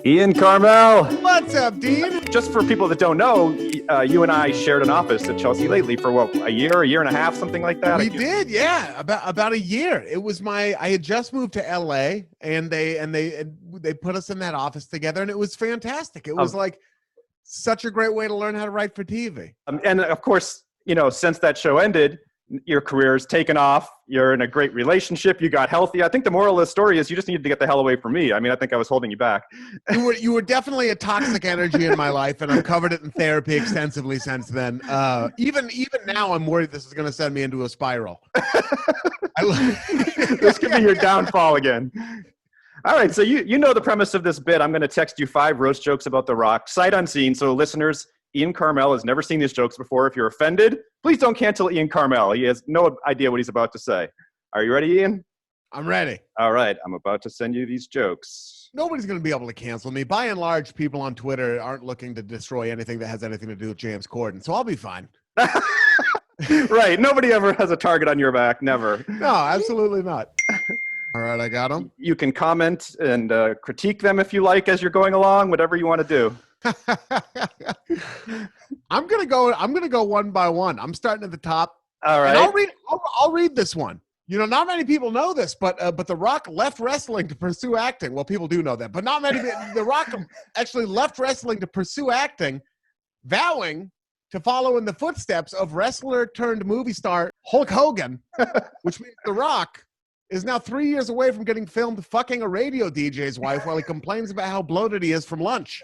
Ian Karmel. What's up, Dean? Just for people that don't know, you and I shared an office at Chelsea lately for what, a year and a half, something like that. We did, yeah, about a year. It was I had just moved to LA, and they put us in that office together, and it was fantastic. It was like such a great way to learn how to write for TV. And of course, since that show ended, your career's taken off. You're in a great relationship. You got healthy. I think the moral of the story is you just needed to get the hell away from me. I mean, I think I was holding you back. You were definitely a toxic energy in my life, and I've covered it in therapy extensively since then. Even now, I'm worried this is going to send me into a spiral. This could be your downfall again. All right, so you know the premise of this bit. I'm going to text you 5 roast jokes about The Rock, sight unseen. So listeners, Ian Karmel has never seen these jokes before. If you're offended, please don't cancel Ian Karmel. He has no idea what he's about to say. Are you ready, Ian? I'm ready. All right, I'm about to send you these jokes. Nobody's going to be able to cancel me. By and large, people on Twitter aren't looking to destroy anything that has anything to do with James Corden, so I'll be fine. Right, nobody ever has a target on your back, never. No, absolutely not. All right, I got them. You can comment and critique them if you like as you're going along, whatever you want to do. I'm gonna go one by one. I'm starting at the top. All right. And I'll read this one. Not many people know this, but The Rock left wrestling to pursue acting. Well, people do know that, but not many. The Rock actually left wrestling to pursue acting, vowing to follow in the footsteps of wrestler turned movie star Hulk Hogan, which means The Rock is now 3 years away from getting filmed fucking a radio DJ's wife while he complains about how bloated he is from lunch.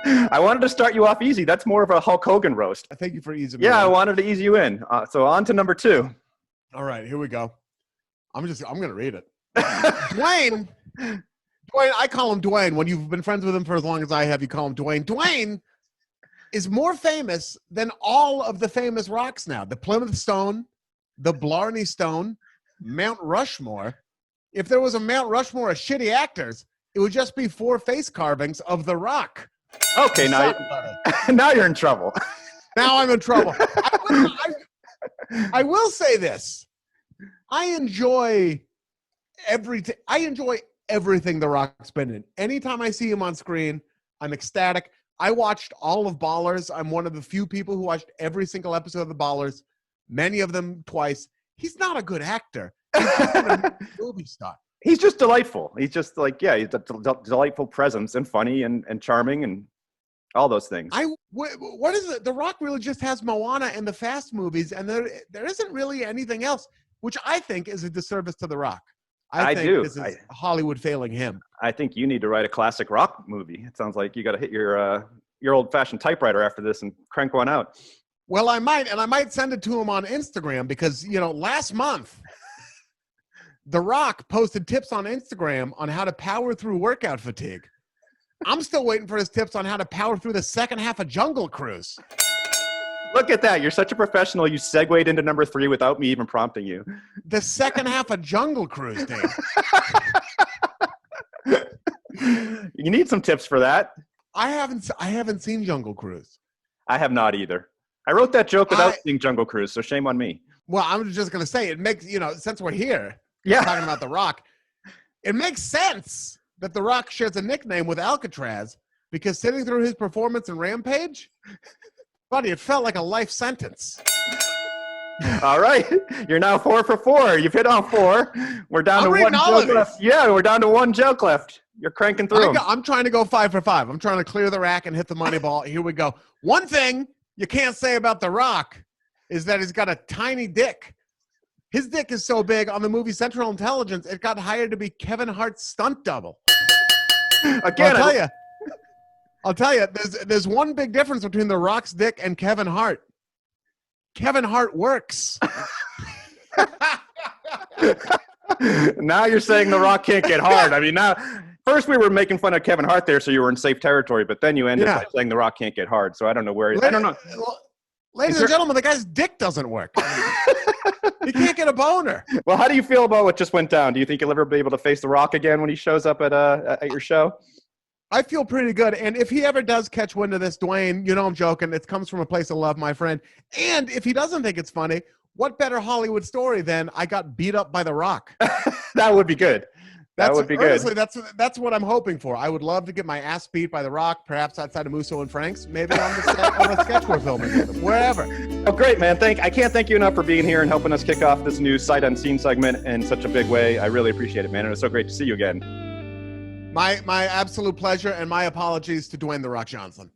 I wanted to start you off easy. That's more of a Hulk Hogan roast. Thank you for easing me. Yeah, I wanted to ease you in. So on to number 2. All right, here we go. I'm going to read it. Dwayne, I call him Dwayne. When you've been friends with him for as long as I have, you call him Dwayne. Dwayne is more famous than all of the famous rocks now. The Plymouth Stone, the Blarney Stone, Mount Rushmore. If there was a Mount Rushmore of shitty actors, it would just be 4 face carvings of The Rock. Okay, now you're in trouble. Now I'm in trouble. I will say this. I enjoy everything The Rock's been in. Anytime I see him on screen, I'm ecstatic. I watched all of Ballers. I'm one of the few people who watched every single episode of The Ballers, many of them twice. He's not a good actor. He's just a movie star. He's just delightful. He's just he's a delightful presence and funny and charming and all those things. What is it? The Rock really just has Moana and the Fast movies, and there isn't really anything else, which I think is a disservice to The Rock. I think this is Hollywood failing him. I think you need to write a classic Rock movie. It sounds like you got to hit your old-fashioned typewriter after this and crank one out. Well, I might send it to him on Instagram because, last month, The Rock posted tips on Instagram on how to power through workout fatigue. I'm still waiting for his tips on how to power through the second half of Jungle Cruise. Look at that. You're such a professional. You segued into number 3 without me even prompting you. The second half of Jungle Cruise, Dave. You need some tips for that. I haven't seen Jungle Cruise. I have not either. I wrote that joke without seeing Jungle Cruise, so shame on me. Well, I'm just going to say it makes, since we're here talking about The Rock, it makes sense that The Rock shares a nickname with Alcatraz because sitting through his performance in Rampage, buddy, it felt like a life sentence. All right. You're now 4 for 4. You've hit on 4. We're down to 1 joke left. Yeah, we're down to 1 joke left. You're cranking through. I'm trying to go 5 for 5. I'm trying to clear the rack and hit the money ball. Here we go. One thing you can't say about The Rock is that he's got a tiny dick. His dick is so big on the movie Central Intelligence, it got hired to be Kevin Hart's stunt double. Again, I'll tell you, there's one big difference between The Rock's dick and Kevin Hart. Kevin Hart works. Now you're saying The Rock can't get hard. I mean, now, first we were making fun of Kevin Hart there, so you were in safe territory, but then you ended by saying The Rock can't get hard. So I don't know where. I don't know. Ladies and gentlemen, the guy's dick doesn't work. He can't get a boner. Well, how do you feel about what just went down? Do you think you'll ever be able to face The Rock again when he shows up at your show? I feel pretty good. And if he ever does catch wind of this, Dwayne, I'm joking. It comes from a place of love, my friend. And if he doesn't think it's funny, what better Hollywood story than I got beat up by The Rock? That would be good. That would be good. Honestly, that's what I'm hoping for. I would love to get my ass beat by The Rock, perhaps outside of Musso and Frank's, maybe on the set of a sketch we're filming with him, wherever. Oh, great, man. I can't thank you enough for being here and helping us kick off this new Sight Unseen segment in such a big way. I really appreciate it, man. And it's so great to see you again. My absolute pleasure, and my apologies to Dwayne The Rock Johnson.